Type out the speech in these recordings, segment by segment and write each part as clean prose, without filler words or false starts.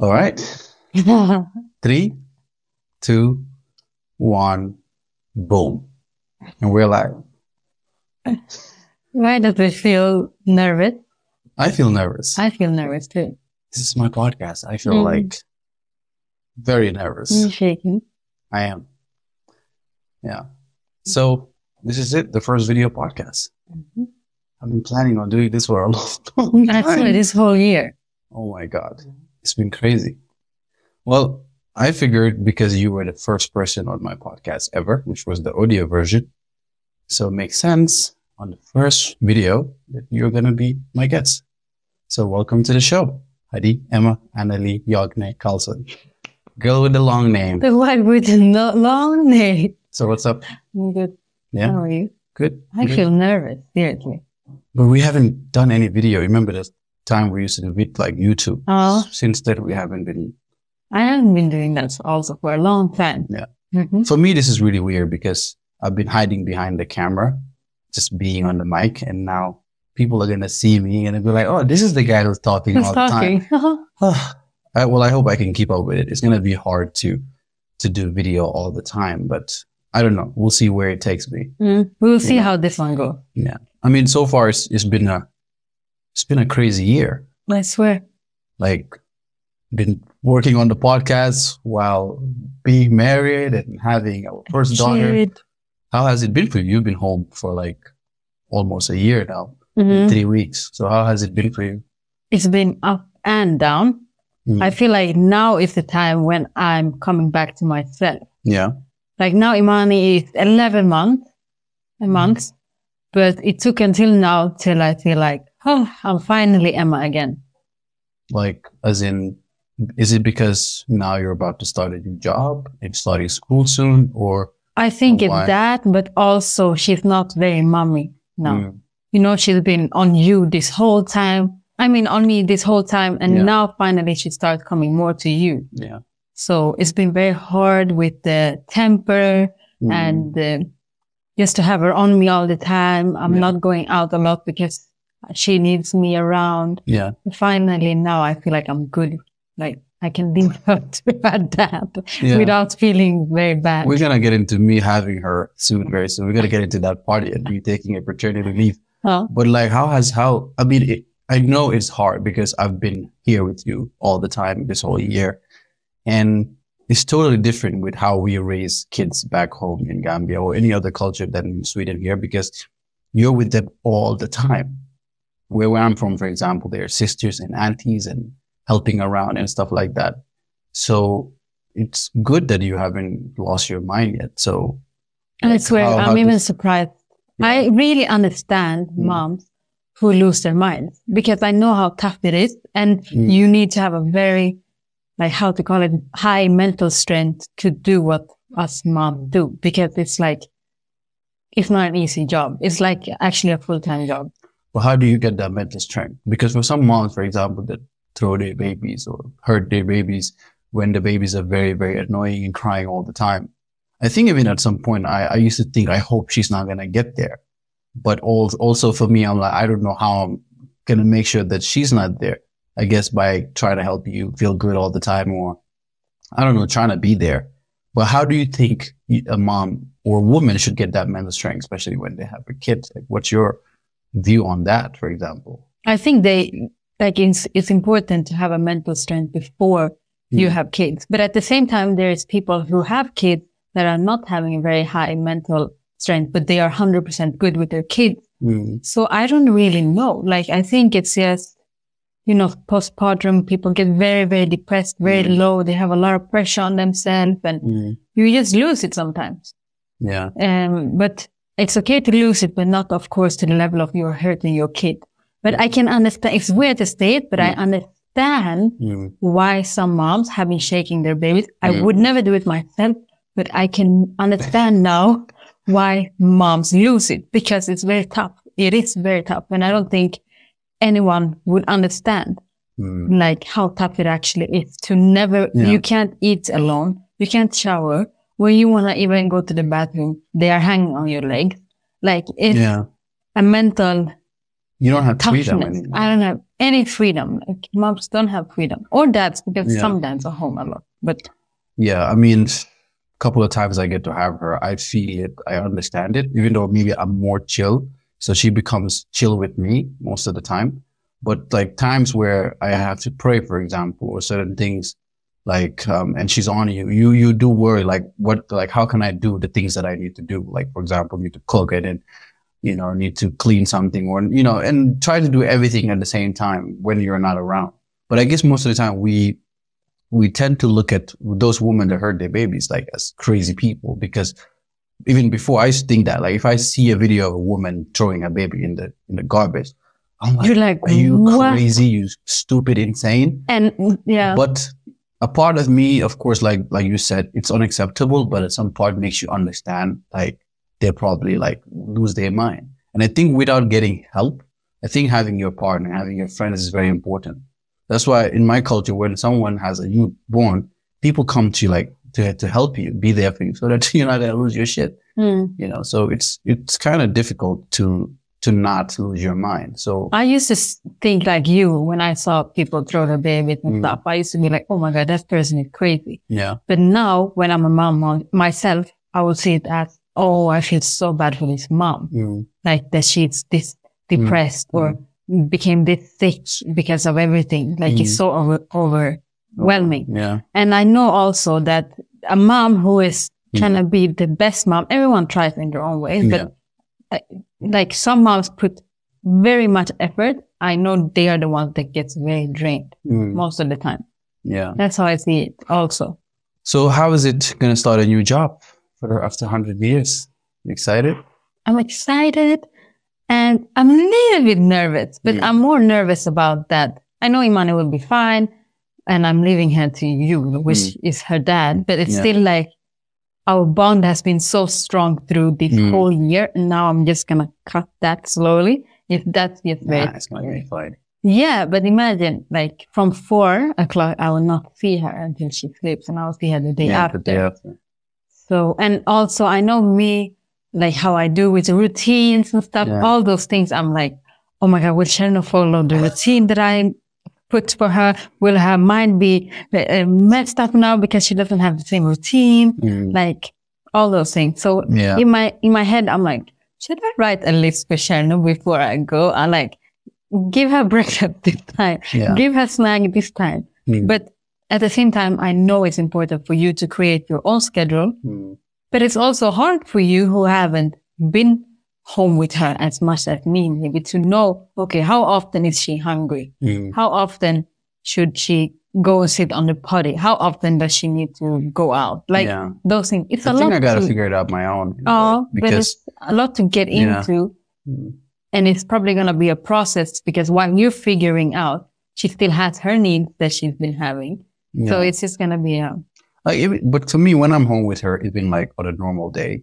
All right. 3, 2, 1, boom. And we're live. Why does it feel nervous? I feel nervous. I feel nervous too. This is my podcast. I feel like very nervous. I'm shaking. I am. Yeah. So this is it, the first video podcast. Mm-hmm. I've been planning on doing this for a long time. Actually, this whole year. Oh my God. It's been crazy. Well, I figured because you were the first person on my podcast ever, which was the audio version. So it makes sense on the first video that you're going to be my guest. So welcome to the show. Haddy Emma Annelie Jagne Carlson. Girl with the long name. The one with the long name. So what's up? I'm good. Yeah. How are you? Good. I feel nervous, seriously. But we haven't done any video. Remember the time we used to do it like YouTube? Oh. Since then, we haven't been. I haven't been doing that also for a long time. Yeah. Mm-hmm. For me, this is really weird because I've been hiding behind the camera, just being on the mic. And now people are going to see me and they'll be like, oh, this is the guy who's talking all the time. Well, I hope I can keep up with it. It's going to be hard to do video all the time, but I don't know. We'll see where it takes me. We'll see how this one goes. Yeah. I mean, so far it's been a crazy year. I swear. Like, been working on the podcast while being married and having our first daughter. How has it been for you? You've been home for like almost a year now, 3 weeks. So how has it been for you? It's been up and down. I feel like now is the time when I'm coming back to myself. Yeah. Like now Imani is 11 months, but it took until now till I feel like, oh, I'm finally Emma again. Like, as in, is it because now you're about to start a new job and starting school soon, or? I think it's that, but also she's not very mommy now. You know, she's been on you this whole time. I mean, on me this whole time. And now finally she starts coming more to you. Yeah. So it's been very hard with the temper and just to have her on me all the time. I'm not going out a lot because she needs me around. Yeah. Finally, now I feel like I'm good. Like I can leave her to her dad without feeling very bad. We're going to get into me having her soon, very soon. We're going to get into that party and me taking a paternity leave. But like, I mean, I know it's hard because I've been here with you all the time this whole year. And it's totally different with how we raise kids back home in Gambia or any other culture than in Sweden here, because you're with them all the time. Where I'm from, for example, they're sisters and aunties and helping around and stuff like that. So it's good that you haven't lost your mind yet. So I swear, I'm even surprised. Yeah. I really understand moms who lose their minds because I know how tough it is. And you need to have a very, like, how to call it, high mental strength to do what us moms do, because it's like, it's not an easy job. It's like actually a full-time job. Well, how do you get that mental strength? Because for some moms, for example, that throw their babies or hurt their babies when the babies are very, very annoying and crying all the time. I think even at some point, I used to think, I hope she's not going to get there. But also for me, I'm like, I don't know how I'm going to make sure that she's not there. I guess by trying to help you feel good all the time, or I don't know, trying to be there. But how do you think a mom or a woman should get that mental strength, especially when they have a kid? Like, what's your view on that, for example? I think it's important to have a mental strength before you have kids. But at the same time, there's people who have kids that are not having a very high mental strength, but they are 100% good with their kids. So I don't really know. Like, I think it's just, you know, postpartum, people get very, very depressed, very low. They have a lot of pressure on themselves and you just lose it sometimes. Yeah. But it's okay to lose it, but not, of course, to the level of you're hurting your kid. But I can understand, it's weird to say it, but I understand why some moms have been shaking their babies. I would never do it myself, but I can understand now why moms lose it, because it's very tough. It is very tough. And I don't think anyone would understand like how tough it actually is to never, you can't eat alone. You can't shower. When you want to even go to the bathroom, they are hanging on your leg. Like it's a mental You don't have freedom toughness. anymore. I don't have any freedom. Like moms don't have freedom, or dads, because some dads are home a lot. But yeah, I mean, a couple of times I get to have her, I feel it, I understand it, even though maybe I'm more chill. So she becomes chill with me most of the time. But like times where I have to pray, for example, or certain things, like, and she's on you, you do worry, like, how can I do the things that I need to do? Like, for example, need to cook it and, you know, need to clean something, or, you know, and try to do everything at the same time when you're not around. But I guess most of the time we tend to look at those women that hurt their babies like as crazy people, because even before I used to think that, like, if I see a video of a woman throwing a baby in the garbage, I'm like, you're like, are you what? crazy? You stupid, insane. And yeah, but a part of me, of course, like you said, it's unacceptable, but at some part makes you understand, like, they'll probably like lose their mind. And I think without getting help, I think having your partner, having your friends is very important. That's why in my culture, when someone has a newborn, people come to you like to help you, be there for you, so that you're not gonna lose your shit. You know, so it's kind of difficult to not lose your mind. So I used to think like you when I saw people throw their babies and stuff. I used to be like, oh my God, that person is crazy. Yeah. But now when I'm a mom myself, I would see it as, oh, I feel so bad for this mom. Like that she's this depressed or became this sick because of everything. Like it's so overwhelming. Yeah. And I know also that a mom who is trying to be the best mom, everyone tries in their own ways, but like some moms put very much effort. I know they are the ones that gets very drained most of the time. Yeah. That's how I see it also. So how is it going to start a new job for her after 100 years? You excited? I'm excited and I'm a little bit nervous, but I'm more nervous about that. I know Imani will be fine and I'm leaving her to you, which is her dad, but it's still like, our bond has been so strong through this whole year, and now I'm just gonna cut that slowly. If that's just very, it's gonna be fine. Yeah, but imagine, like, from 4 o'clock, I will not see her until she sleeps, and I will see her the day after. The day after. So, and also, I know me, like how I do with the routines and stuff, all those things. I'm like, oh my God, will Cherno follow the routine that I put for her? Will her mind be messed up now because she doesn't have the same routine? Like all those things. So in my head, I'm like, should I write a list for Cherno before I go? I like, give her breakfast this time, give her snack this time. But at the same time, I know it's important for you to create your own schedule. But it's also hard for you who haven't been home with her as much as me, maybe to know, okay, how often is she hungry? How often should she go and sit on the potty? How often does she need to go out? Like those things. It's a lot. I gotta figure it out my own. But it's a lot to get into. And it's probably going to be a process because while you're figuring out, she still has her needs that she's been having. So it's just going to be but to me, when I'm home with her, it's been like on a normal day.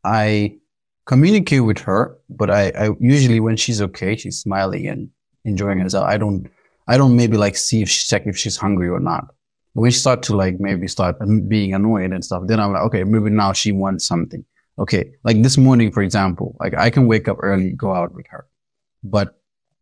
I communicate with her, but I usually, when she's okay, she's smiling and enjoying herself. I don't maybe like check if she's hungry or not. When she start to like maybe start being annoyed and stuff, then I'm like, okay, maybe now she wants something. Okay. Like this morning, for example, like I can wake up early, go out with her, but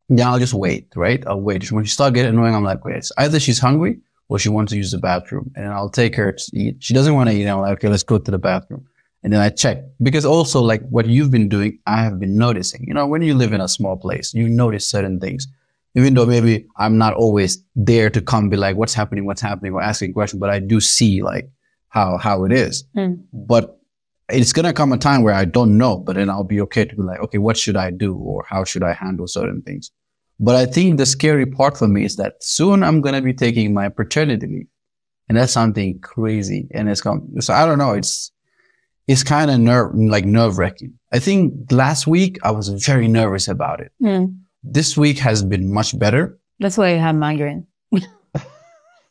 yeah, I'll just wait, right? I'll wait. When she start getting annoying, I'm like, wait, it's either she's hungry or she wants to use the bathroom, and I'll take her to eat. She doesn't want to eat. I'm like, okay, let's go to the bathroom. And then I check, because also like what you've been doing, I have been noticing, when you live in a small place, you notice certain things, even though maybe I'm not always there to come be like, what's happening, or asking questions, but I do see like how it is. But it's going to come a time where I don't know, but then I'll be okay to be like, okay, what should I do? Or how should I handle certain things? But I think the scary part for me is that soon I'm going to be taking my paternity leave. And that's something crazy. And so I don't know. It's kind of nerve wracking. I think last week I was very nervous about it. This week has been much better. That's why you have migraine.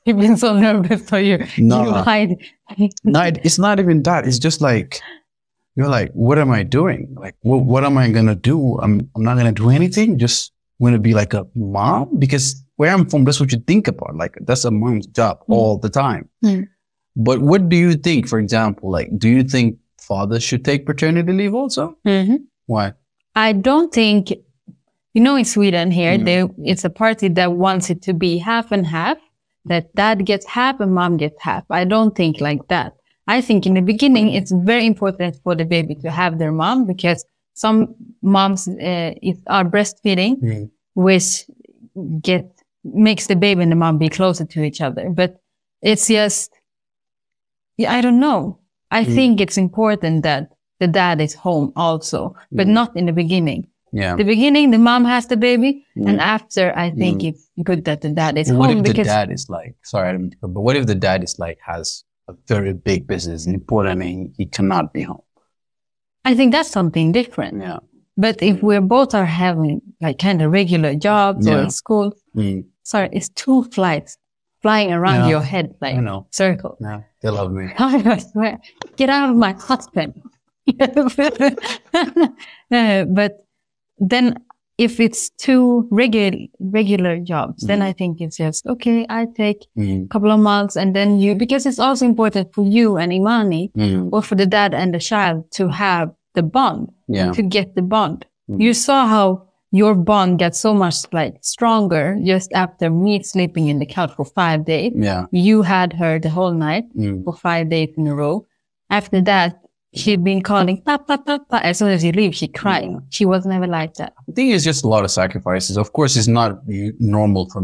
You've been so nervous, so you hide. No, it's not even that. It's just like, you're like, what am I doing? Like, what am I going to do? I'm not going to do anything. Just want to be like a mom, because where I'm from, that's what you think about. Like, that's a mom's job all the time. But what do you think, for example, like, do you think fathers should take paternity leave also? Why? I don't think in Sweden here, it's a party that wants it to be half and half, that dad gets half and mom gets half. I don't think like that. I think in the beginning, it's very important for the baby to have their mom, because some moms are breastfeeding, which makes the baby and the mom be closer to each other. But it's just, I don't know. I think it's important that the dad is home also, but not in the beginning. Yeah. The beginning, the mom has the baby, and after, I think it's good that the dad is What home. if the because dad is like, sorry, I don't mean to, but what if the dad is like, has a very big business and important and he cannot be home? I think that's something different. Yeah. But if we both are having like kind of regular jobs or school, sorry, it's 2 flights flying around your head like circle. Yeah, they love me. I swear, get out of my husband. But then if it's 2 regular jobs, then I think it's just, okay, I take a couple of months, and then because it's also important for you and Imani, or for the dad and the child to have the bond, to get the bond. You saw how your bond got so much like stronger just after me sleeping in the couch for 5 days. Yeah. You had her the whole night for 5 days in a row. After that, she'd been calling, papa, papa. As soon as you leave, she cried. Yeah. She was never like that. I think it's just a lot of sacrifices. Of course, it's not normal for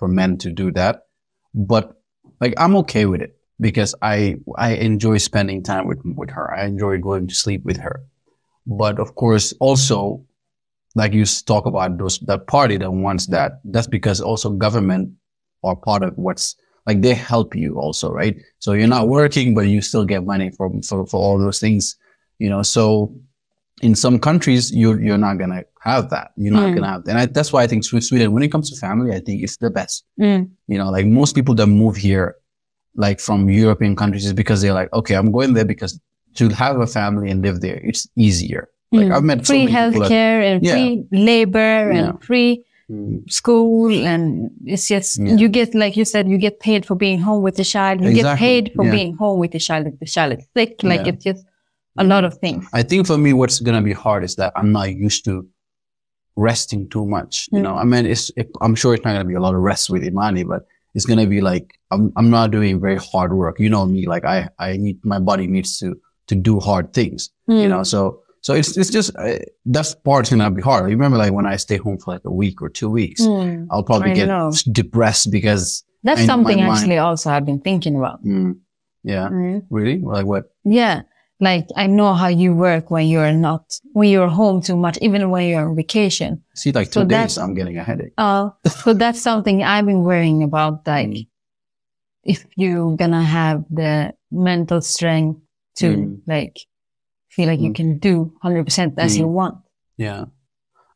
men to do that. But like, I'm okay with it because I enjoy spending time with her. I enjoy going to sleep with her. But of course, also, like you talk about that party that wants that, that's because also government are part of like they help you also, right? So you're not working, but you still get money for all those things, so in some countries, you're not going to have that. You're not going to have that. And that's why I think Sweden, when it comes to family, I think it's the best. Like most people that move here, like from European countries, is because they're like, okay, I'm going there because to have a family and live there, it's easier. Like I've met free healthcare and free labor and free school, and it's just you get, like you said, you get paid for being home with the child. You get paid for being home with the child if the child is sick. Like it's just a lot of things. I think for me, what's gonna be hard is that I'm not used to resting too much. I mean, I'm sure it's not gonna be a lot of rest with Imani, but it's gonna be like I'm not doing very hard work. You know me, like my body needs to do hard things. So it's just, that part's gonna be hard. You remember like when I stay home for like a week or 2 weeks, I'll probably get depressed because that's something actually also I've been thinking about. Yeah. Really? Like what? Yeah. Like I know how you work when you're home too much, even when you're on vacation. See, like 2 days, I'm getting a headache. So that's something I've been worrying about. Like if you're gonna have the mental strength to like feel like you can do 100% as you want. Yeah.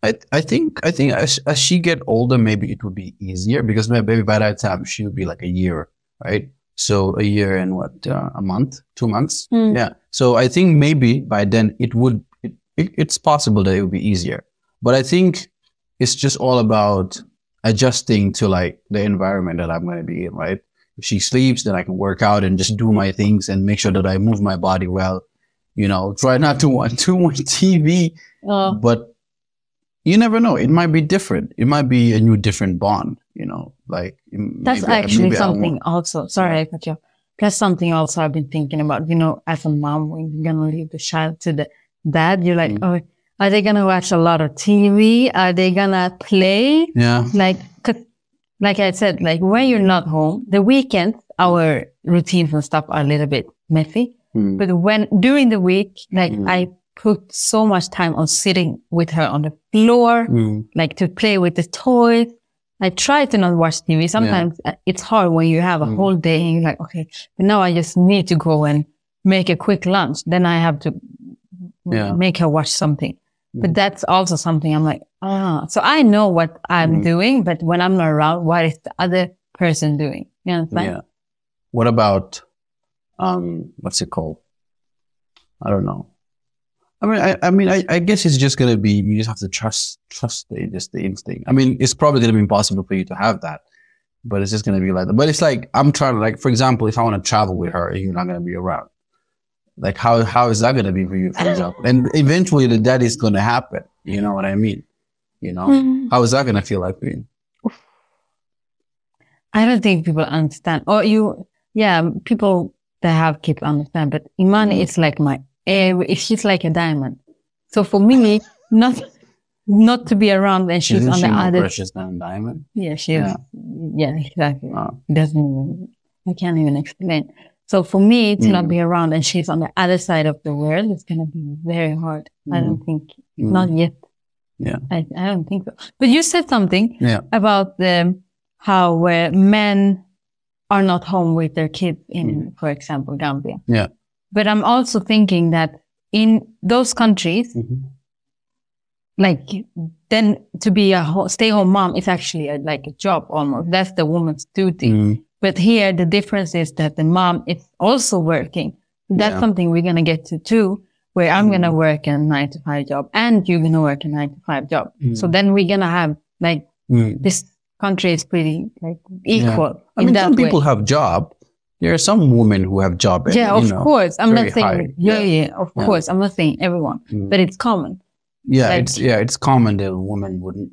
I think as she get older, maybe it would be easier because maybe by that time she would be like a year, right? So a year and a month, 2 months. Yeah. So I think maybe by then it's possible that it would be easier. But I think it's just all about adjusting to like the environment that I'm going to be in, right? If she sleeps, then I can work out and just do my things and make sure that I move my body well. Try not to watch too much TV, but you never know. It might be different. It might be a new different bond, like. That's actually something also. Sorry, I cut you off. That's something also I've been thinking about, as a mom, when you're going to leave the child to the dad, you're like, oh, are they going to watch a lot of TV? Are they going to play? Yeah. Like I said, like when you're not home, the weekends, our routines and stuff are a little bit messy. But during the week, like I put so much time on sitting with her on the floor, like to play with the toys. I try to not watch TV. Sometimes it's hard when you have a whole day and you're like, okay, but now I just need to go and make a quick lunch. Then I have to make her watch something. But that's also something I'm like, so I know what I'm doing, but when I'm not around, what is the other person doing? You understand? Yeah. What about, what's it called? I don't know. I guess it's just going to be, you just have to trust the instinct. I mean, it's probably going to be impossible for you to have that, but it's just going to be like that. But it's like, I'm trying to, like, for example, if I want to travel with her and you're not going to be around, like, how is that going to be for you, for example? And eventually that is going to happen. You know what I mean? you know? How is that going to feel like for you? I don't think people understand. Or people that have kids understand, but Imani is like she's like a diamond. So for me, not to be around when she's Isn't on she the more other. precious than a diamond? Yeah, she is. Yeah, exactly. Oh. I can't even explain. So for me to not be around and she's on the other side of the world, it's going to be very hard. I don't think, not yet. Yeah. I don't think so. But you said something about how men are not home with their kids in, for example, Gambia. Yeah. But I'm also thinking that in those countries, like then to be a stay-home mom is actually like a job almost. That's the woman's duty. But here the difference is that the mom is also working. That's something we're going to get to too, where I'm going to work a 9-to-5 job and you're going to work a 9-to-5 job. So then we're going to have like this country is pretty like equal. I mean, some people have job. There are some women who have job. And, of course. I'm not saying, of course. I'm not saying everyone, but it's common. Yeah, like, it's common that a woman wouldn't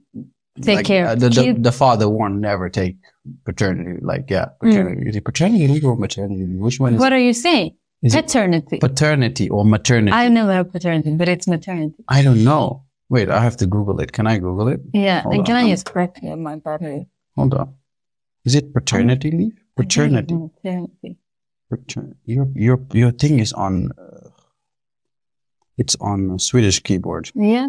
take care of the father won't never take paternity. Like, paternity. Is it paternity leave or maternity? Which one is What are you saying? Paternity. Paternity or maternity? I never have paternity, but it's maternity. I don't know. Wait, I have to Google it. Can I Google it? Yeah, and can I just correct my battery? Hold on. Is it paternity leave? Paternity. Maternity. Your thing is on. It's on a Swedish keyboard. Yeah.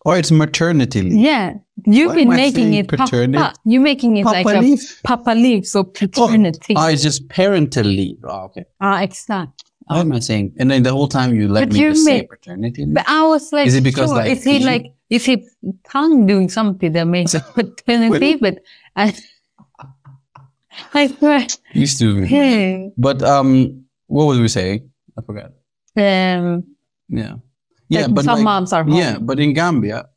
Oh, it's maternity leave. Yeah, you've been making it papa. You're making it like a papa leave, so paternity. It's just parental leave. Oh, okay. Exactly. What am I saying? And then the whole time you let me just say paternity leave? But I was like, is it because like is he tongue doing something that makes it paternity? But I swear. Used to. But what was we saying? I forgot. Yeah, like but some like, moms are home. Yeah, but in Gambia,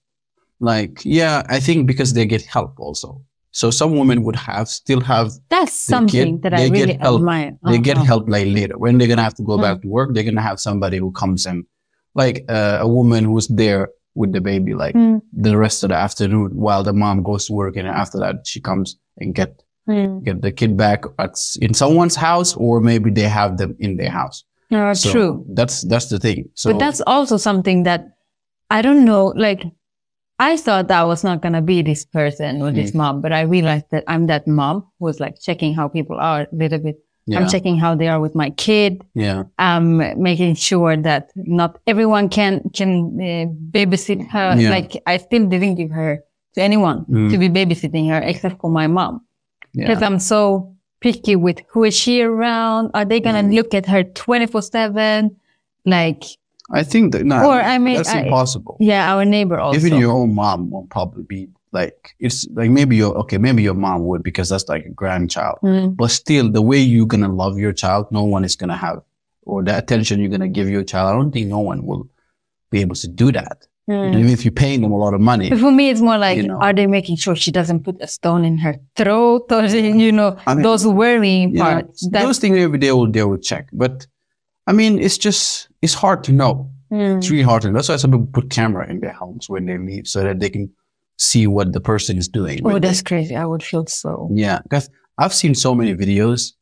like, I think because they get help also. So some women would still have that's something that I really admire. They get help like later when they're gonna have to go back to work. They're gonna have somebody who comes in, like a woman who's there with the baby, like the rest of the afternoon while the mom goes to work, and after that she comes and get the kid back in someone's house, or maybe they have them in their house. So true. That's the thing. So, but that's also something that I don't know. Like, I thought that I was not gonna be this person or this mom, but I realized that I'm that mom who's like checking how people are a little bit. Yeah. I'm checking how they are with my kid. Yeah. I'm making sure that not everyone can babysit her. Yeah. Like, I still didn't give her to anyone to be babysitting her except for my mom, because I'm so picky with who is she around. Are they gonna look at her 24/7? Like, I think that that's impossible. Yeah, our neighbor also. Even your own mom won't probably be like, it's like maybe your mom would, because that's like a grandchild. But still, the way you're gonna love your child, no one is gonna have, or the attention you're gonna give your child. I don't think no one will be able to do that. Even if you're paying them a lot of money. But for me, it's more like, are they making sure she doesn't put a stone in her throat, or those worrying parts? Those things maybe they will check. But I mean, it's hard to know. It's really hard to know. That's why some people put camera in their homes when they leave, so that they can see what the person is doing. Oh, that's crazy. I would feel so. Yeah, because I've seen so many videos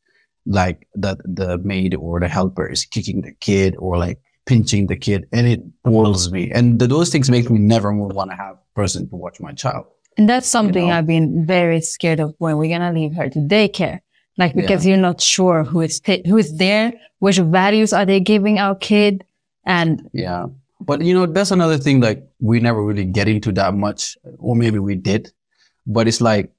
like that the maid or the helper is kicking the kid or like pinching the kid, and it boils me. And those things make me never want to have a person to watch my child. And that's something I've been very scared of when we're going to leave her to daycare. Like, because you're not sure who is there, which values are they giving our kid. And but that's another thing, like we never really get into that much, or maybe we did, but it's like,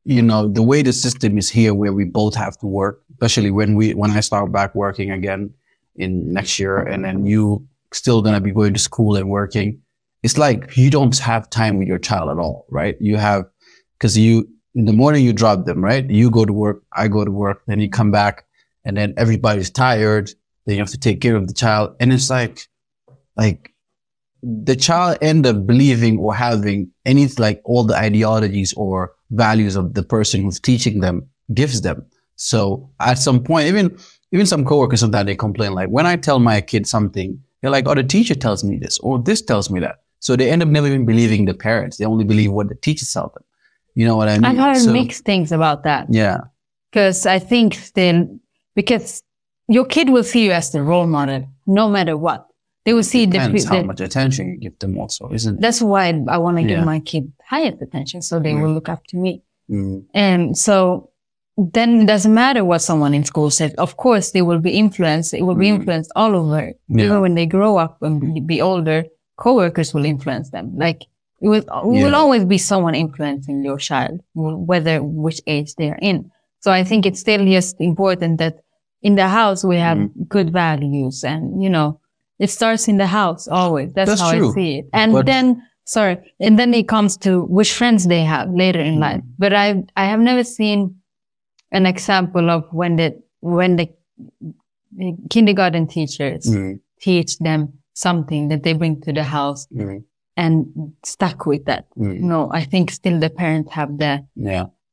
the way the system is here where we both have to work, especially when I start back working again in next year, and then you still gonna be going to school and working. It's like you don't have time with your child at all, right? You have, because in the morning you drop them, right? You go to work, I go to work, then you come back, and then everybody's tired. Then you have to take care of the child, and it's like the child end up believing or having like all the ideologies or values of the person who's teaching them gives them. So at some point, even some coworkers, sometimes they complain, like when I tell my kid something, they're like, oh, the teacher tells me this, or this tells me that. So they end up never even believing the parents. They only believe what the teachers tell them. You know what I mean? I've heard mixed things about that. Yeah. Because I think because your kid will see you as the role model, no matter what. They will see Depends how much attention you give them also, isn't it? That's why I want to give my kid highest attention, so they will look up to me. And so then it doesn't matter what someone in school says. Of course, they will be influenced. It will be influenced all over. Even when they grow up and be older, coworkers will influence them. Like it will always be someone influencing your child, whether which age they are in. So I think it's still just important that in the house we have good values, and it starts in the house always. That's how true. I see it. And then it comes to which friends they have later in life. But I have never seen an example of when the kindergarten teachers teach them something that they bring to the house and stuck with that. No, I think still the parents have the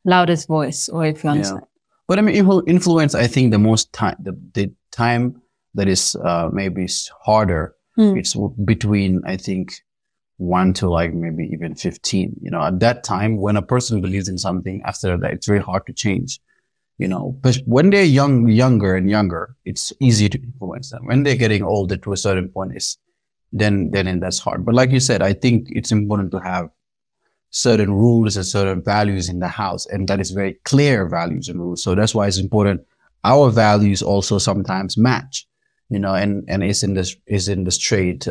loudest voice, or if you understand. But I mean, influence, I think the most time, the time that is maybe harder, it's between, I think, 1 to like maybe even 15. At that time, when a person believes in something, after that, it's very hard to change. But when they're younger and younger, it's easy to influence them. When they're getting older to a certain point, then that's hard. But like you said, I think it's important to have certain rules and certain values in the house, and that is very clear values and rules. So that's why it's important. Our values also sometimes match, and it's in the straight,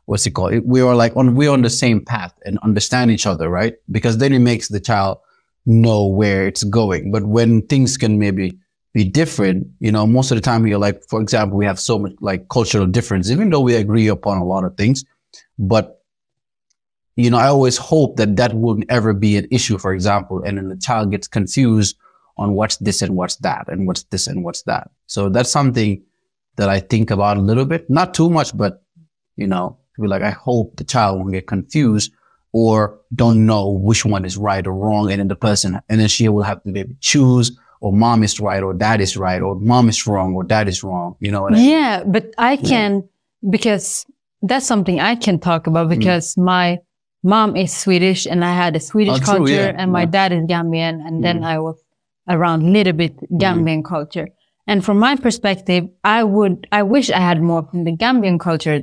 what's it called? We're on the same path and understand each other, right? Because then it makes the child know where it's going. But when things can maybe be different, most of the time you're like, for example, we have so much like cultural difference, even though we agree upon a lot of things, but I always hope that wouldn't ever be an issue, for example, and then the child gets confused on what's this and what's that, and what's this and what's that. So that's something that I think about a little bit, not too much, but, be like, I hope the child won't get confused or don't know which one is right or wrong. And then she will have to maybe choose, or mom is right or dad is right, or mom is wrong or dad is wrong. You know what I mean? Yeah, but I can, because that's something I can talk about, because my mom is Swedish and I had a Swedish culture, and my dad is Gambian, and then I was around a little bit Gambian culture. And from my perspective, I wish I had more from the Gambian culture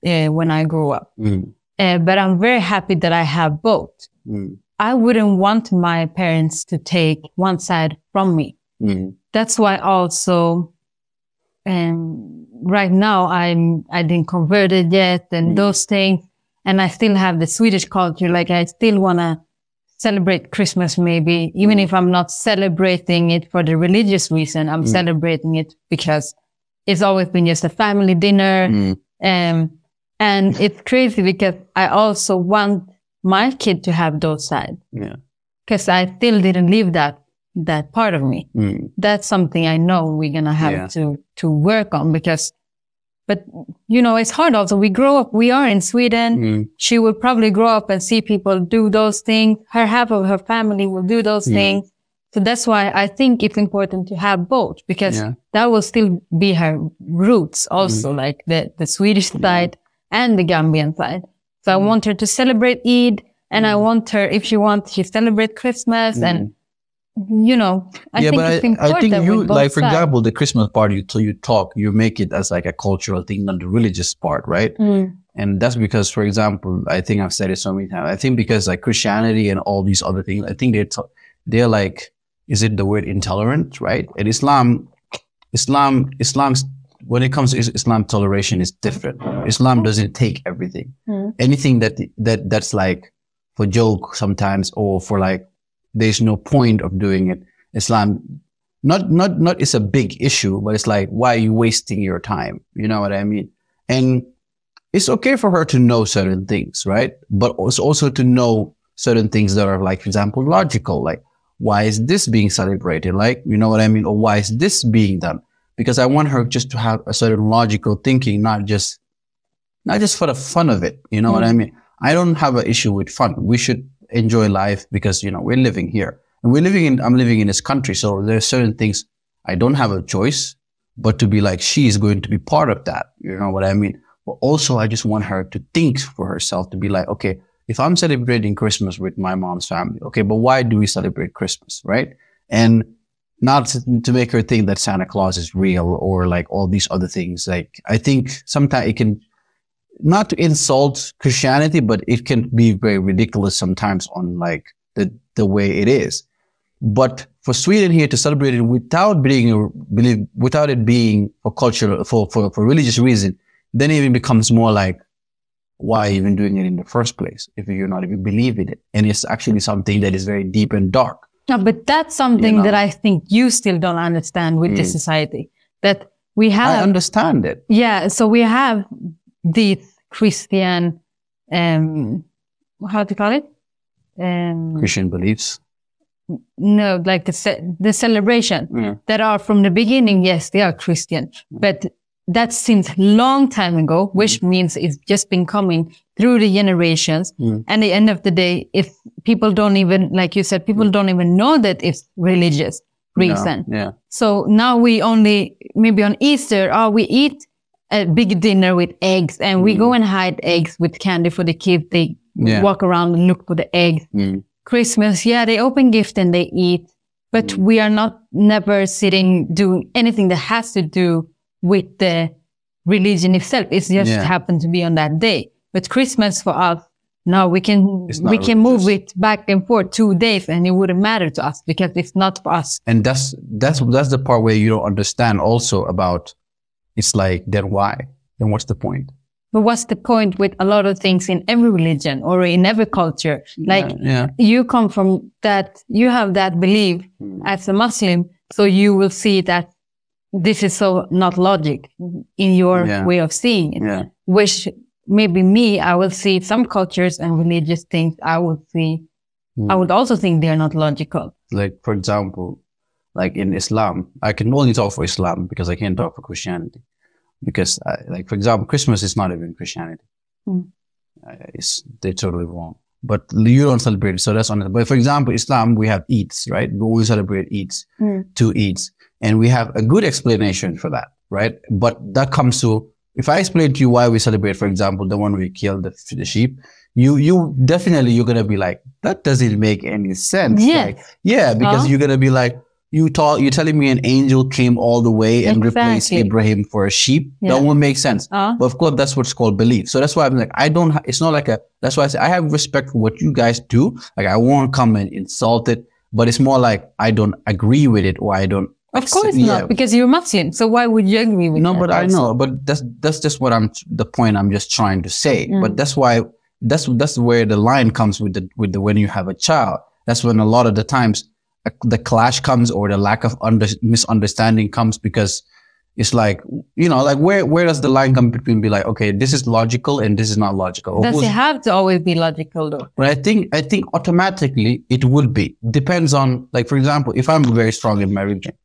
when I grew up. But I'm very happy that I have both. I wouldn't want my parents to take one side from me. That's why also, right now I didn't converted yet, and those things. And I still have the Swedish culture. Like I still want to celebrate Christmas maybe, even if I'm not celebrating it for the religious reason. I'm celebrating it because it's always been just a family dinner. And it's crazy because I also want my kid to have those sides. Because I still didn't live that part of me. That's something I know we're going to have to work on, but it's hard also. We grow up, we are in Sweden. She will probably grow up and see people do those things. Half of her family will do those things. So that's why I think it's important to have both, because that will still be her roots also, like the Swedish side and the Gambian side. So I want her to celebrate Eid, and I want her, if she wants, she celebrate Christmas, and I think it's important. I think you, like, for sides. example, the Christmas party, you make it as like a cultural thing, not the religious part, right? And that's because, for example, I think I've said it so many times. I think because like Christianity and all these other things, I think they're like, is it the word intolerant, right? And Islam's, when it comes to Islam, toleration is different. Islam doesn't take everything. Anything that's like for joke sometimes, or for like, there's no point of doing it. Islam, not it's a big issue, but it's like, why are you wasting your time? You know what I mean? And it's okay for her to know certain things, right? But it's also to know certain things that are, like, for example, logical. Like, why is this being celebrated? Like, you know what I mean? Or why is this being done? Because I want her just to have a certain logical thinking, not just for the fun of it. You know what I mean? I don't have an issue with fun. We should enjoy life because, we're living here, and I'm living in this country. So there's certain things I don't have a choice but to be like, she is going to be part of that. You know what I mean? But also, I just want her to think for herself, to be like, okay, if I'm celebrating Christmas with my mom's family, okay, but why do we celebrate Christmas, right? And not to make her think that Santa Claus is real or like all these other things. Like, I think sometimes it can, not to insult Christianity, but it can be very ridiculous sometimes on like the way it is. But for Sweden here to celebrate it without without it being for cultural, for religious reason, then it even becomes more like, why even doing it in the first place if you're not even believing it? And it's actually something that is very deep and dark. No, but that's something that I think you still don't understand with this society. That we have. I understand it. Yeah. So we have these Christian, how to call it? Christian beliefs. No, like the celebration that are from the beginning. Yes, they are Christian, but that since long time ago, which means it's just been coming through the generations. And at the end of the day, if people don't even, like you said, people don't even know that it's religious reason. No, yeah. So now we only, maybe on Easter, we eat a big dinner with eggs and we go and hide eggs with candy for the kids. They walk around and look for the eggs. Christmas, they open gift and they eat, but we are never sitting doing anything that has to do with the religion itself. It's just happened to be on that day. But Christmas for us, now we can move it back and forth 2 days and it wouldn't matter to us because it's not for us. And that's the part where you don't understand also about, it's like, then why? Then what's the point? But what's the point with a lot of things in every religion or in every culture? Like you come from that, you have that belief as a Muslim, so you will see that this is so not logic in your way of seeing it. Which maybe me, I will see some cultures and religious things I would see. I would also think they're not logical. Like, for example, like in Islam, I can only talk for Islam because I can't talk for Christianity. Because, like, for example, Christmas is not even Christianity. They're totally wrong. But you don't celebrate it, so that's on it. But for example, Islam, we have Eids, right? We celebrate Eids, 2 Eids. And we have a good explanation for that, right? But that comes to, if I explain to you why we celebrate, for example, the one we killed the sheep, you're going to be like, that doesn't make any sense. Like, because you're going to be like, you're telling me an angel came all the way and replaced Abraham for a sheep. That won't make sense. But of course, that's what's called belief. So that's why I'm like, it's not like that's why I say I have respect for what you guys do. Like, I won't come and insult it, but it's more like, I don't agree with it, or I don't. Of course not, because you're Muslim. So why would you agree with that? No, but I know, but that's just what the point I'm just trying to say. But that's why, that's where the line comes with the when you have a child. That's when a lot of the times the clash comes, or the lack of misunderstanding comes, because it's like, like where does the line come between be like, okay, this is logical and this is not logical? Does it have to always be logical though? But I think automatically it would be. Depends on, like, for example, if I'm very strong in my religion,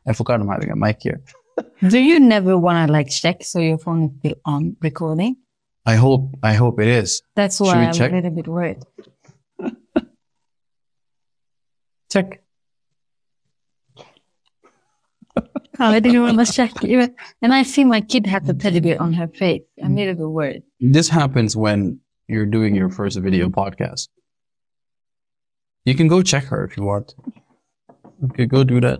I forgot I'm having a mic here. Do you never want to like check so your phone is still on recording? I hope it is. That's why I'm a little bit worried. Check. I didn't want to check even. And I see my kid has a teddy bear on her face. I'm a little bit worried. This happens when you're doing your first video podcast. You can go check her if you want. Okay, go do that.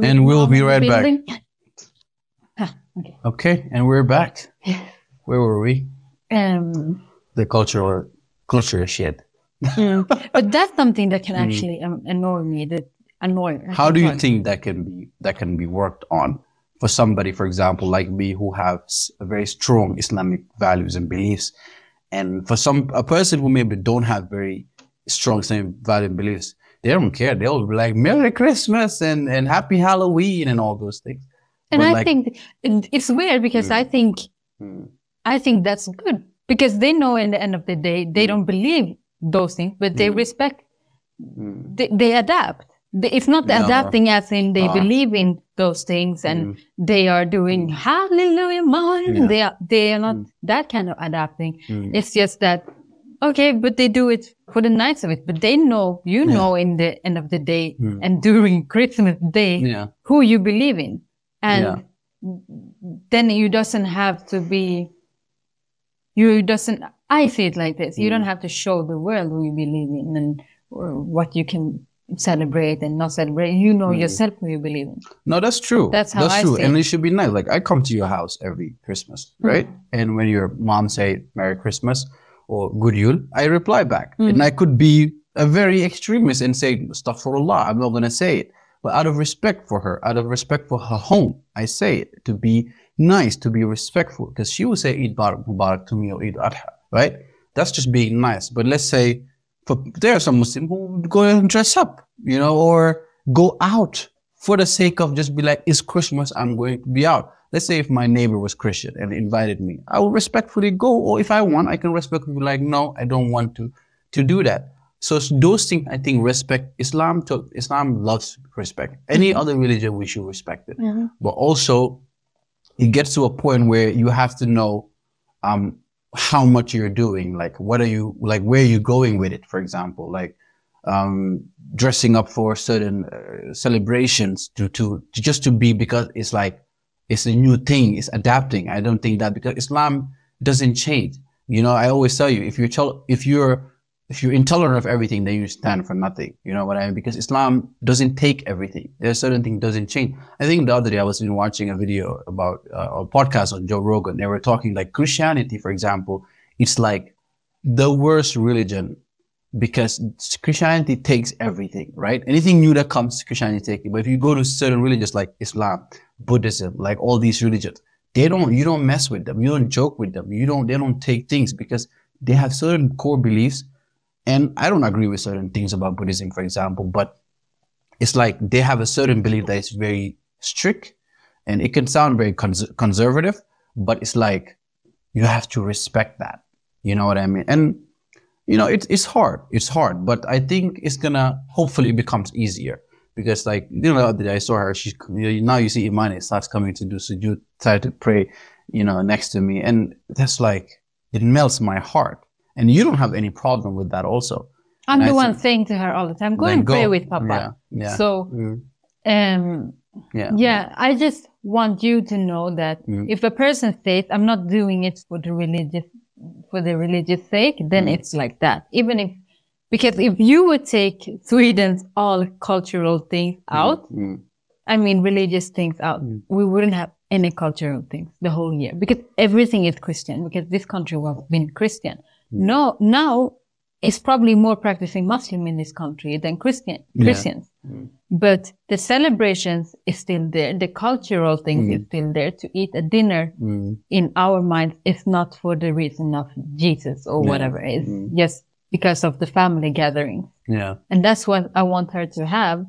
And we'll be right back. Okay, and we're back. Where were we? The culture shit. But that's something that can actually annoy me. How do you think that can be worked on for somebody, for example, like me, who have a very strong Islamic values and beliefs, and for a person who maybe don't have very strong Islamic values and beliefs, they don't care. They'll be like, Merry Christmas and Happy Halloween and all those things. And I think it's weird because I think that's good, because they know in the end of the day they don't believe those things, but they respect. They adapt. It's not adapting as in they believe in those things and they are doing hallelujah morning. They are not that kind of adapting. It's just that, okay, but they do it for the nights of it. But they know, know in the end of the day and during Christmas Day who you believe in. And then you doesn't have to be I see it like this. You don't have to show the world who you believe in and or what you can celebrate and not celebrate. You know yourself who you believe in. No, that's true. That's how I see it. And it should be nice. Like, I come to your house every Christmas, right? And when your mom say Merry Christmas or Good Yule, I reply back. And I could be a very extremist and say, Astaghfirullah, I'm not going to say it. But out of respect for her, out of respect for her home, I say it to be nice, to be respectful. Because she will say Eid Mubarak to me or Eid Adha, right? That's just being nice. But let's say, there are some Muslims who go and dress up, you know, or go out for the sake of just be like, it's Christmas, I'm going to be out. Let's say if my neighbor was Christian and invited me, I will respectfully go. Or if I want, I can respectfully be like, no, I don't want to do that. So those things, I think, respect. Islam loves respect. Any other religion, we should respect it. But also, it gets to a point where you have to know how much you're doing. Like, what are you, like, where are you going with it, for example? Like, dressing up for certain celebrations just to be, because it's like, it's a new thing, it's adapting. I don't think that, because Islam doesn't change. You know, I always tell you, if you're intolerant of everything, then you stand for nothing. You know what I mean? Because Islam doesn't take everything. There's certain things doesn't change. I think the other day I was watching a video about a podcast on Joe Rogan. They were talking like Christianity, for example. It's like the worst religion because Christianity takes everything, right? Anything new that comes, Christianity takes it. But if you go to certain religions like Islam, Buddhism, like all these religions, you don't mess with them. You don't joke with them. They don't take things because they have certain core beliefs. And I don't agree with certain things about Buddhism, for example, but it's like they have a certain belief that is very strict and it can sound very conservative, but it's like you have to respect that. You know what I mean? And, you know, it's hard. It's hard, but I think it's gonna hopefully becomes easier because, like, you know, the other day I saw her, now you see Imani starts coming to do sujood, try to pray, you know, next to me. And that's like, it melts my heart. And you don't have any problem with that also. I'm the one saying to her all the time, go and pray with Papa. Yeah. So, I just want you to know that if a person says, I'm not doing it for the religious sake, then it's like that. Because if you would take Sweden's all cultural things out, I mean, religious things out, we wouldn't have any cultural things the whole year because everything is Christian because this country has been Christian. No, now it's probably more practicing Muslim in this country than Christians. But the celebrations is still there. The cultural things is still there. To eat a dinner in our minds is not for the reason of Jesus or whatever. It's just because of the family gathering. Yeah. And that's what I want her to have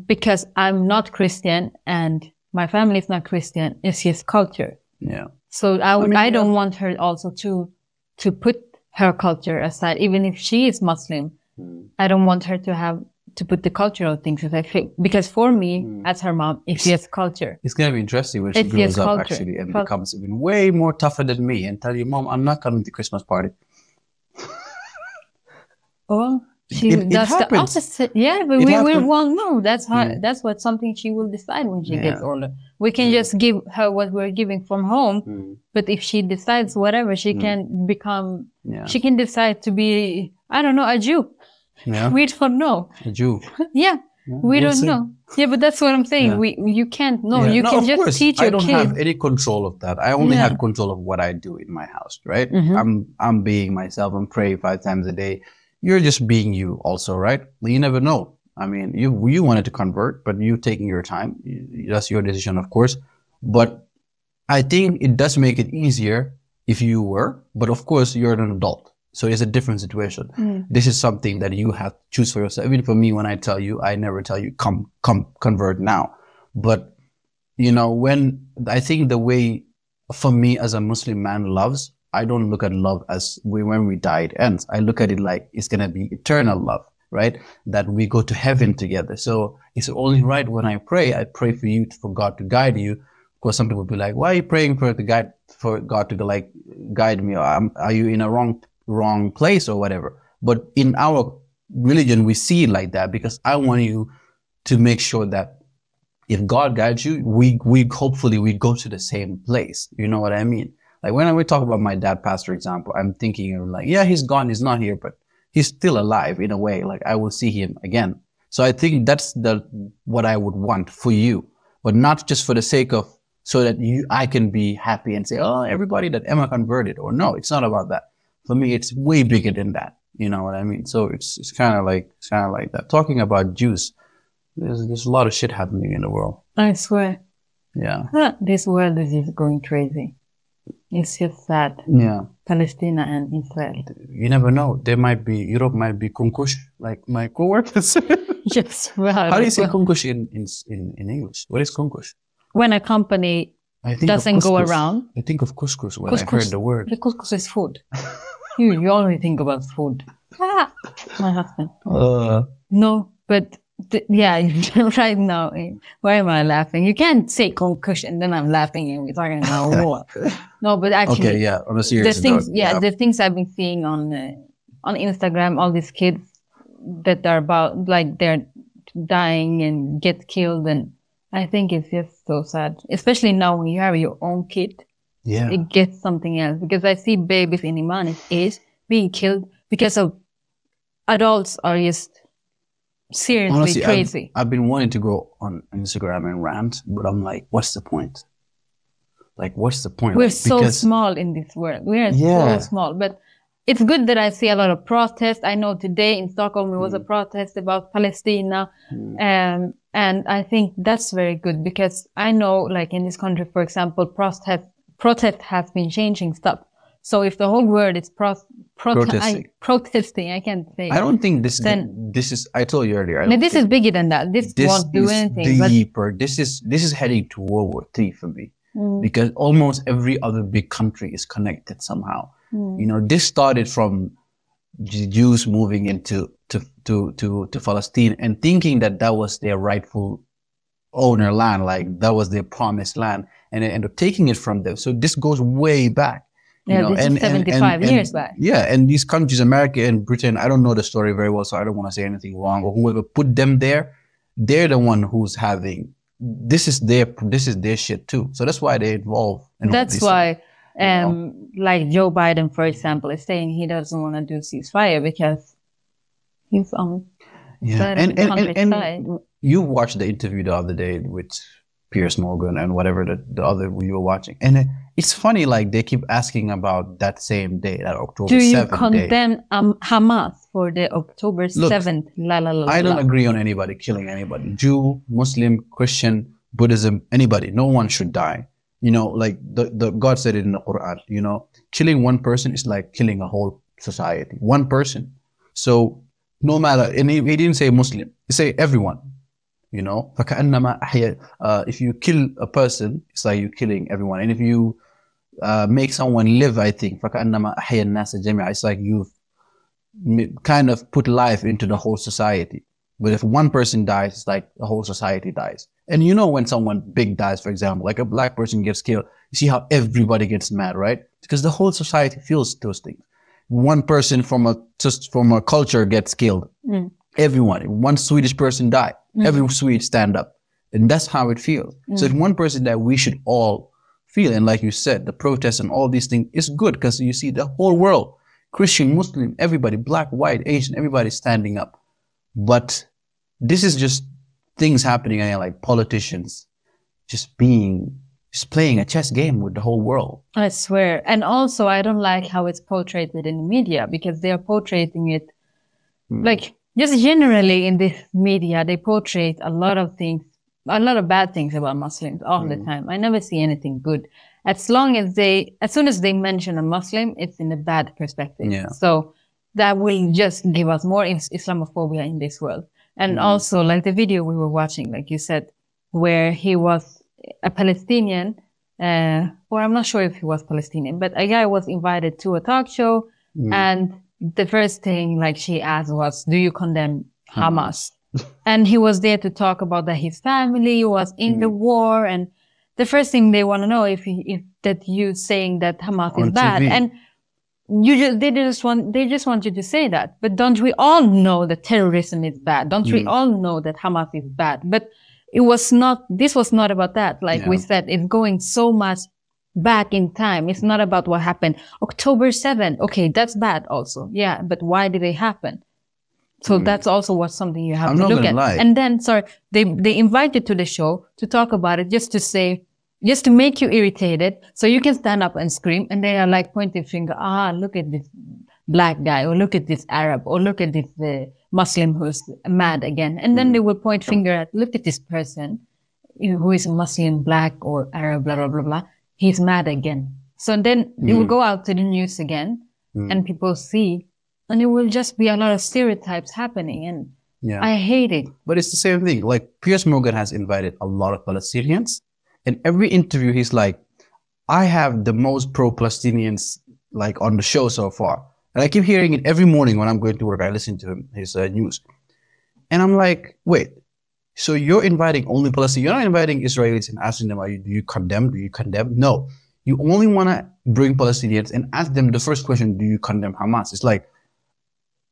because I'm not Christian and my family is not Christian. It's just culture. Yeah. So I don't want her also to put her culture aside, even if she is Muslim. I don't want her to put the cultural things aside because for me, as her mom, it's just culture. It's going to be interesting when she grows up actually and becomes even way more tougher than me and tell you, Mom, I'm not coming to the Christmas party. Well, that's the opposite. Yeah, but we won't know. That's how. That's what something she will decide when she gets older. We can just give her what we're giving from home, but if she decides whatever, she can become. She can decide to be, I don't know, a Jew. Yeah. We don't know. A Jew. We don't know. Yeah, but that's what I'm saying. You can't know. You can just teach your kid. I don't have any control of that. I only have control of what I do in my house, right? I'm being myself and pray 5 times a day. You're just being you also, right? You never know. I mean, you wanted to convert, but you taking your time. That's your decision, of course. But I think it does make it easier if you were, but of course you're an adult. So it's a different situation. This is something that you have to choose for yourself. Even for me, when I tell you, I never tell you, come convert now. But, you know, when I think the way for me as a Muslim man loves, I don't look at love as when we die, it ends. I look at it like it's going to be eternal love, right? That we go to heaven together. So it's only right when I pray for you, for God to guide you. Of course, some people will be like, why are you praying for God to guide me? Or are you in a wrong place or whatever? But in our religion, we see it like that because I want you to make sure that if God guides you, we hopefully we go to the same place. You know what I mean? Like when we talk about my dad passed, for example, I'm thinking of like, yeah, he's gone, he's not here, but he's still alive in a way. Like I will see him again. So I think that's what I would want for you, but not just for the sake of, so that I can be happy and say, oh, everybody that Emma converted, or no, it's not about that. For me, it's way bigger than that. You know what I mean? So it's kind of like that. Talking about Jews, there's a lot of shit happening in the world. I swear. Yeah. This world is just going crazy. It's just sad. Yeah. Palestine and Israel. You never know. Europe might be kunkush, like my coworkers. Yes. Well, how do you say kunkush in English? What is kunkush? When a company doesn't go around. I think of couscous when I heard the word. The couscous is food. you only think about food. My husband. No, but yeah, right now, why am I laughing? You can't say conkush and then I'm laughing and we're talking about war. No, but actually, okay, yeah, on a serious note, the things I've been seeing on Instagram, all these kids that are about, like, they're dying and get killed, and I think it's just so sad, especially now when you have your own kid. Yeah, it gets something else, because I see babies in Imani's age being killed because of adults are just seriously honestly, crazy. I've been wanting to go on Instagram and rant, but I'm like, what's the point? Like, what's the point? We're so small in this world. We are so small, but it's good that I see a lot of protests. I know today in Stockholm there was a protest about Palestine, and I think that's very good, because I know, like in this country, for example, protest has been changing stuff. So if the whole world is protesting, I can't say. I don't think this is. I told you earlier. This is bigger than that. This won't do anything. Deeper. This is heading to World War III for me, because almost every other big country is connected somehow. You know, this started from Jews moving into to Palestine and thinking that was their rightful owner land, like that was their promised land, and they end up taking it from them. So this goes way back. You know, this is 75 years back. Yeah, and these countries, America and Britain, I don't know the story very well, so I don't want to say anything wrong. Or whoever put them there, they're the one who's having this is their shit too. So that's why they involve. That's why. Like Joe Biden, for example, is saying he doesn't want to do ceasefire because he's on and you watched the interview the other day with Piers Morgan and whatever the other you were watching, and it's funny, like they keep asking about that same day, that October 7th day. Do you condemn Hamas for the October 7th? I don't agree on anybody killing anybody, Jew, Muslim, Christian, Buddhism, anybody. No one should die. You know, like the God said it in the Quran, you know, killing one person is like killing a whole society. One person. So no matter, and he didn't say Muslim, he say everyone, you know. If you kill a person, it's like you're killing everyone. And if you make someone live, I think, it's like you've kind of put life into the whole society. But if one person dies, it's like the whole society dies. And you know, when someone big dies, for example, like a black person gets killed, you see how everybody gets mad, right? Because the whole society feels those things. One person from a culture gets killed. Everyone. One Swedish person died. Every Swede stand up. And that's how it feels. So if one person that we should all feel, and like you said, the protests and all these things is good, because you see the whole world, Christian, Muslim, everybody, black, white, Asian, everybody standing up. But this is just things happening, and like politicians just playing a chess game with the whole world. I swear. And also, I don't like how it's portrayed in the media, because they are portraying it like, just generally in this media, they portray a lot of things, a lot of bad things about Muslims all the time. I never see anything good. As soon as they mention a Muslim, it's in a bad perspective. Yeah. So that will just give us more Islamophobia in this world. And also, like the video we were watching, like you said, where he was a Palestinian, or I'm not sure if he was Palestinian, but a guy was invited to a talk show, and the first thing, like, she asked was, do you condemn Hamas? And he was there to talk about that his family was in the war, and the first thing they want to know if that you saying that Hamas is bad. TV. And they just want you to say that. But don't we all know that terrorism is bad? Don't we all know that Hamas is bad? But this was not about that. Like we said, it's going so much back in time. It's not about what happened. October 7th. Okay, that's bad also. Yeah, but why did it happen? So that's also something you have to look at. Lie. And then, they invite you to the show to talk about it, just to make you irritated, so you can stand up and scream. And they are like pointing finger. Look at this black guy, or look at this Arab, or look at this Muslim who's mad again. And then they will point finger at, look at this person who is Muslim, black, or Arab, blah, blah, blah, blah. He's mad again. So then it will go out to the news again, and people see. And it will just be a lot of stereotypes happening. And I hate it. But it's the same thing. Like, Piers Morgan has invited a lot of Palestinians. In every interview, he's like, I have the most pro-Palestinians, like, on the show so far. And I keep hearing it every morning when I'm going to work. I listen to his news. And I'm like, wait, so you're inviting only Palestinians? You're not inviting Israelis and asking them, do you condemn? Do you condemn? No. You only want to bring Palestinians and ask them the first question, do you condemn Hamas? It's like,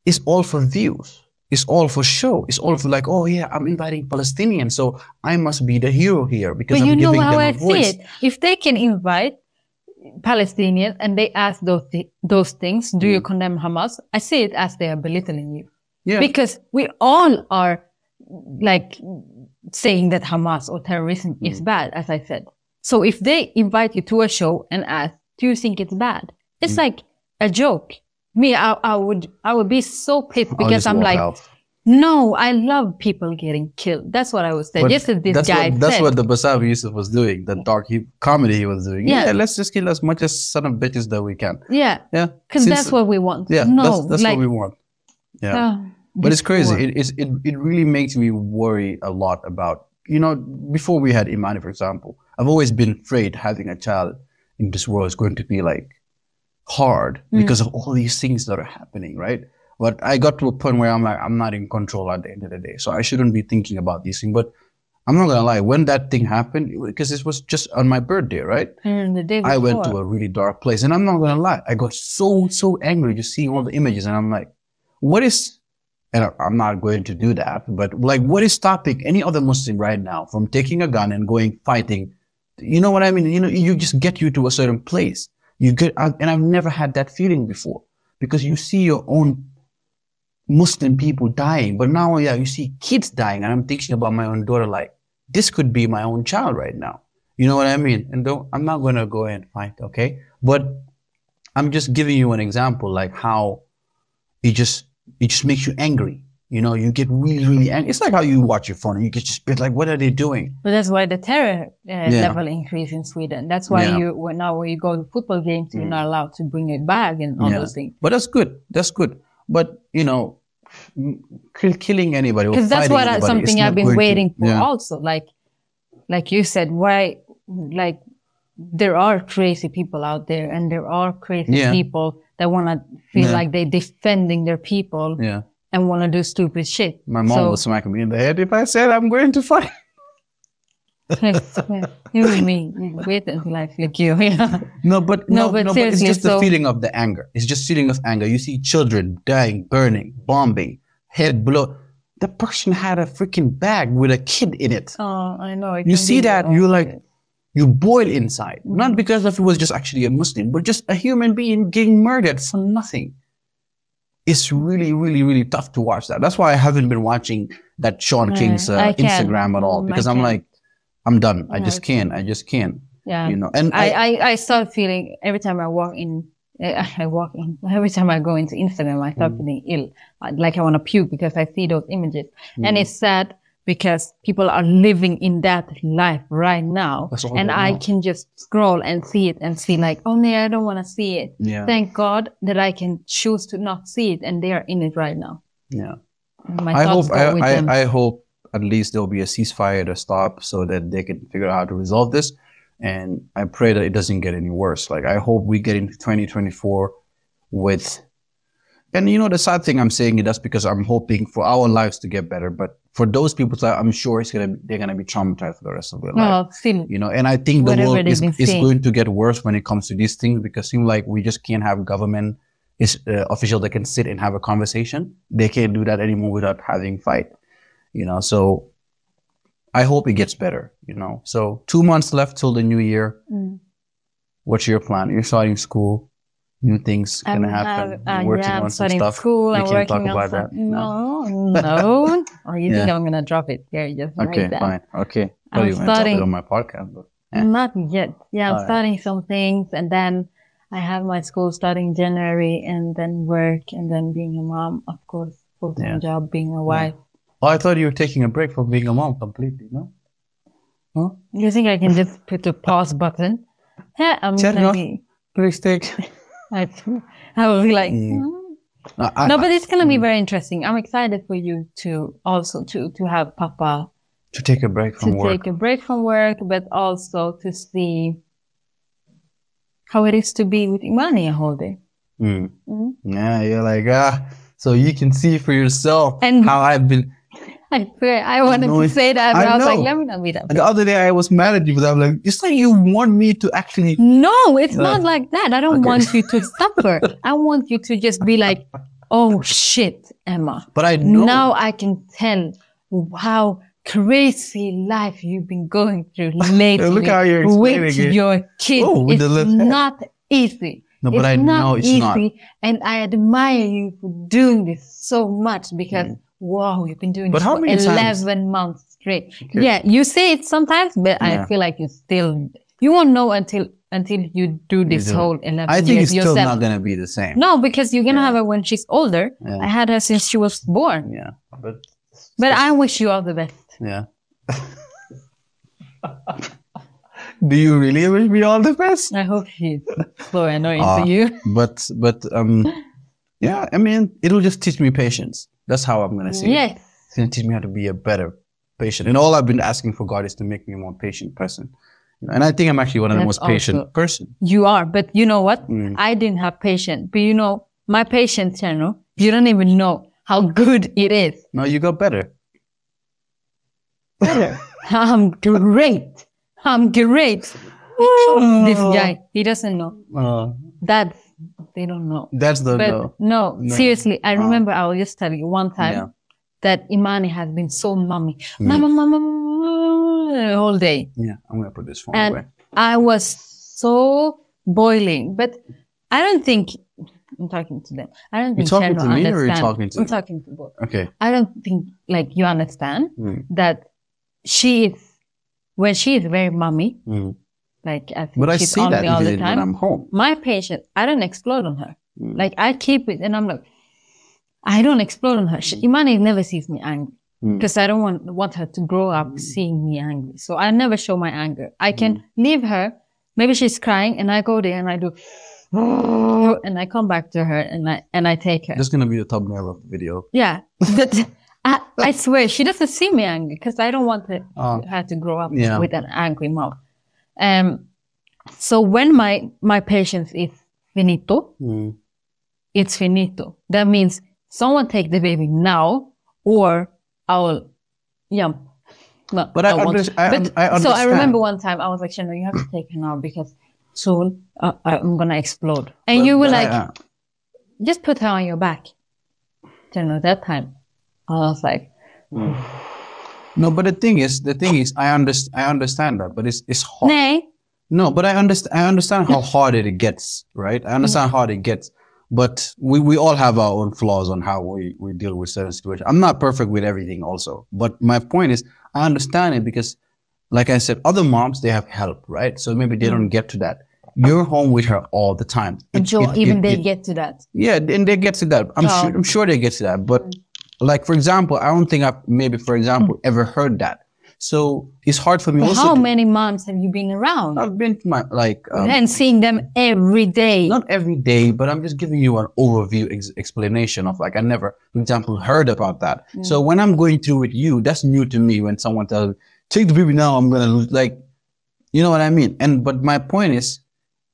it's all for views. It's all for show. It's all for like, oh yeah, I'm inviting Palestinians, so I must be the hero here because I'm giving them a voice. But you know how I see it. If they can invite Palestinians and they ask those things, do you condemn Hamas? I see it as they are belittling you. Yeah. Because we all are like saying that Hamas or terrorism is bad, as I said. So if they invite you to a show and ask, do you think it's bad? It's like a joke. Me, I would be so pissed because I'm like, no, I love people getting killed. That's what I would say. Just as this guy said. That's what the Basavi Yusuf was doing, the dark comedy he was doing. Yeah, let's just kill as much as son of bitches that we can. Yeah. Yeah. Because that's what we want. Yeah, no, that's what we want. Yeah. But it's crazy. It really makes me worry a lot about, before we had Imani, for example, I've always been afraid having a child in this world is going to be like hard because of all these things that are happening, right? But I got to a point where I'm like, I'm not in control at the end of the day. So I shouldn't be thinking about these things. But I'm not going to lie, when that thing happened, because it was just on my birthday, right? And the day before. I went to a really dark place. And I'm not going to lie, I got so angry just seeing all the images. And I'm like, and I'm not going to do that, but like, what is stopping any other Muslim right now from taking a gun and going fighting? You know what I mean? You just get you to a certain place. And I've never had that feeling before, because you see your own Muslim people dying, but now, you see kids dying, and I'm thinking about my own daughter, like, this could be my own child right now. You know what I mean? And I'm not going to go and fight, okay? But I'm just giving you an example, like how it just makes you angry. You get really, really angry. It's like how you watch your phone and you get just like, what are they doing? But that's why the terror level increased in Sweden. That's why now when you go to football games, you're not allowed to bring it back and all those things. But that's good. That's good. But, killing anybody or because that's what something I've been waiting for also. Like you said, why, like, there are crazy people out there, and there are crazy people that want to feel like they're defending their people. Yeah. And want to do stupid shit. My mom would smack me in the head if I said I'm going to fight. You and me, wait until I flick you. But it's just the feeling of the anger. It's just feeling of anger. You see children dying, burning, bombing, head blow. The person had a freaking bag with a kid in it. Oh, I know. You see that, you're like, you boil inside. Not because of it was just actually a Muslim, but just a human being getting murdered for nothing. It's really, really, really tough to watch that. That's why I haven't been watching that Sean King's Instagram at all, because I'm like, I'm done. I just can't. Yeah. And I start feeling every time I walk in, every time I go into Instagram, I start feeling ill. Like I want to puke because I see those images. And it's sad because people are living in that life right now. And I can just scroll and see it and see like, oh no, I don't want to see it. Yeah. Thank God that I can choose to not see it, and they are in it right now. Yeah. I hope at least there'll be a ceasefire to stop so that they can figure out how to resolve this. And I pray that it doesn't get any worse. Like, I hope we get into 2024 with, and the sad thing I'm saying it, that's because I'm hoping for our lives to get better. But for those people, I'm sure they're going to be traumatized for the rest of their life. Still, and I think the world is going to get worse when it comes to these things, because it seems like we just can't have government official that can sit and have a conversation. They can't do that anymore without having fight, so I hope it gets better, So 2 months left till the new year. What's your plan? You're starting school, new things gonna happen. Working I'm on some studying stuff. school. I'm You can't working talk on about that. No. Or you think I'm gonna drop it? Here, just Okay, right there. fine. Okay. I'm You want to drop it starting- on my podcast, but Not yet. Yeah, I'm All right. starting some things, and then I have my school starting in January, and then work, and then being a mom, of course, full-time job, being a wife. Oh, I thought you were taking a break from being a mom completely, no? Huh? You think I can just put the pause button? Yeah, I'm Cherno, gonna be. please take. I will be like. No, but it's gonna be very interesting. I'm excited for you to also to have Papa To take a break from work. take a break from work, but also to see how it is to be with Imani a whole day. Yeah, you're like, so you can see for yourself And- how I've been. I swear, I wanted to say that, but I was like, let me not be that. And the other day I was mad at you, but I'm like, it's like you want me to actually. No, it's not like that. I don't want you to suffer. I want you to just be like, oh shit, Emma. But I know. Now I can tell how crazy life you've been going through lately. Look how you're explaining with it. your kids. Oh, with it's the left hand. not easy. No, but it's I not know it's easy, not. and I admire you for doing this so much because wow, you've been doing But this how for many times? 11 months straight. Okay. Yeah, you say it sometimes, but Yeah. I feel like you won't know until you do this do it. whole 11 I think years it's still yourself. not going to be the same. No, because you're gonna have her when she's older. Yeah. I had her since she was born. Yeah. But I wish you all the best. Yeah. Do you really wish me all the best? I hope she's so annoying to you. But yeah, I mean, it'll just teach me patience. That's how I'm gonna see it. Yes. It's gonna teach me how to be a better patient. And all I've been asking for God is to make me a more patient person. You know, and I think I'm actually one of the That's most patient also- person. You are, but you know what? I didn't have patience. But you know, my patience, Cherno, you don't even know how good it is. No, you got better. Better. I'm great. I'm great. This guy, he doesn't know. They don't know. That's the But no. no, seriously, I remember I will just tell you one time that Imani has been so mommy. Mama, mama, mama, the whole day. Yeah, I'm gonna put this phone And away. I was so boiling. But I don't think, I'm talking to them. I don't think You're talking Cherno to me or you're understand. talking to I'm them? talking to both. Okay. I don't think like you understand that she is, when she is very mommy, like I think But I she's see on that me all the when time. I'm home. My patient, I don't explode on her. Like I keep it and I'm like, I don't explode on her. Imani never sees me angry because I don't want her to grow up seeing me angry. So I never show my anger. I can leave her. Maybe she's crying and I go there and I do, and I come back to her and I take her. That's gonna be the thumbnail of the video. Yeah. But I swear she doesn't see me angry because I don't want her to grow up with an angry mouth. So when my patience is finito, it's finito. That means someone take the baby now or I will jump. No, But I understand. So I remember one time I was like, Cherno, you have to take her now because soon I'm going to explode. And you were like, just put her on your back. Cherno, that time I was like, no, but the thing is, I understand that, but it's hard. nay. No, but I understand how hard it gets, right? I understand how hard it gets, but we all have our own flaws on how we deal with certain situations. I'm not perfect with everything also, but my point is, I understand it because, like I said, other moms, they have help, right? So maybe they don't get to that. You're home with her all the time. They get to that. Yeah, and they get to that. I'm sure they get to that. But like, for example, I don't think I've ever heard that. So it's hard for me But also. how many moms have you been around? I've been to my, and seeing them every day. not every day, but I'm just giving you an overview explanation of like, I never, for example, heard about that. So when I'm going through with you, that's new to me when someone tells me, take the baby now, I'm going to lose, like, you know what I mean? But my point is,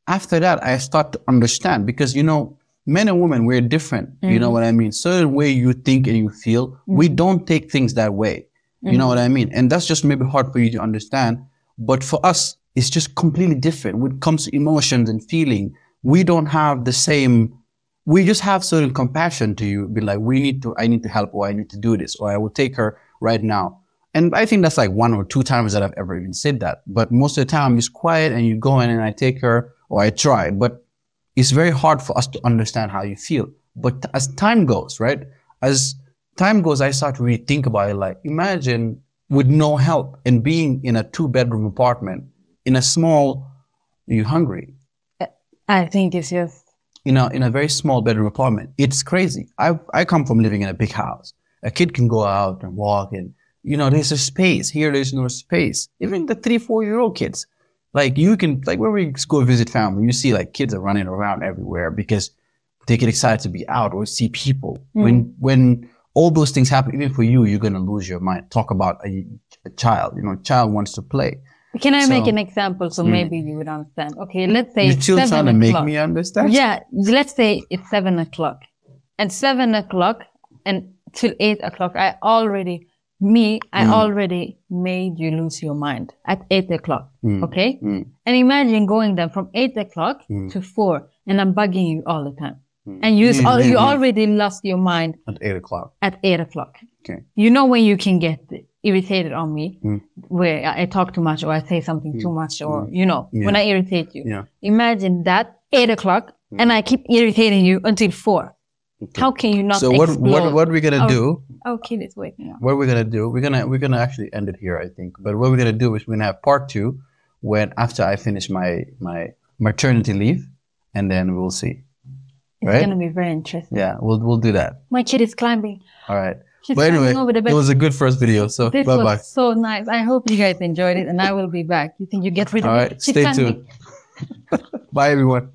after that, I start to understand because, you know, men and women, we're different. You know what I mean? Certain way you think and you feel, we don't take things that way. You know what I mean? And that's just maybe hard for you to understand. But for us, it's just completely different. When it comes to emotions and feeling, we don't have the same, we just have certain compassion to you. Be like, I need to help, or I need to do this, or I will take her right now. And I think that's like 1 or 2 times that I've ever even said that. But most of the time, I'm just quiet and you go in and I take her, or I try, but it's very hard for us to understand how you feel. But as time goes, right? As time goes, I start to really think about it. Like, imagine with no help and being in a 2-bedroom apartment in a small, you're hungry. I think it's just, In a very small bedroom apartment. It's crazy. I come from living in a big house. A kid can go out and walk and, there's a space. Here, there's no space. Even the 3-4-year-old kids. Like, you can, like, when we go visit family, you see like kids are running around everywhere because they get excited to be out or see people. When all those things happen, even for you, you're going to lose your mind. Talk about a child. A child wants to play. Can I make an example so maybe you would understand? Okay, let's say you're still trying to make me understand? Yeah, let's say it's 7 o'clock. And 7 o'clock and till 8 o'clock, I already made you lose your mind at 8 o'clock. Okay? And imagine going there from 8 o'clock to 4 and I'm bugging you all the time. And you already lost your mind at 8 o'clock. At 8 o'clock. Okay. When you can get irritated on me, where I talk too much or I say something too much or, when I irritate you. Yeah. Imagine that 8 o'clock and I keep irritating you until 4. Okay. How can you not explode? So what we're going to do? Our kid is waking up. What we're going to do, we're going to actually end it here, I think. But what we're going to do is we're going to have part 2 after I finish my maternity leave, and then we'll see. It's going to be very interesting. Yeah, we'll do that. My kid is climbing. All right. But anyway, it was a good first video. So bye-bye. This was so nice. I hope you guys enjoyed it, and I will be back. You think you get rid of it? All right. Stay tuned. Bye, everyone.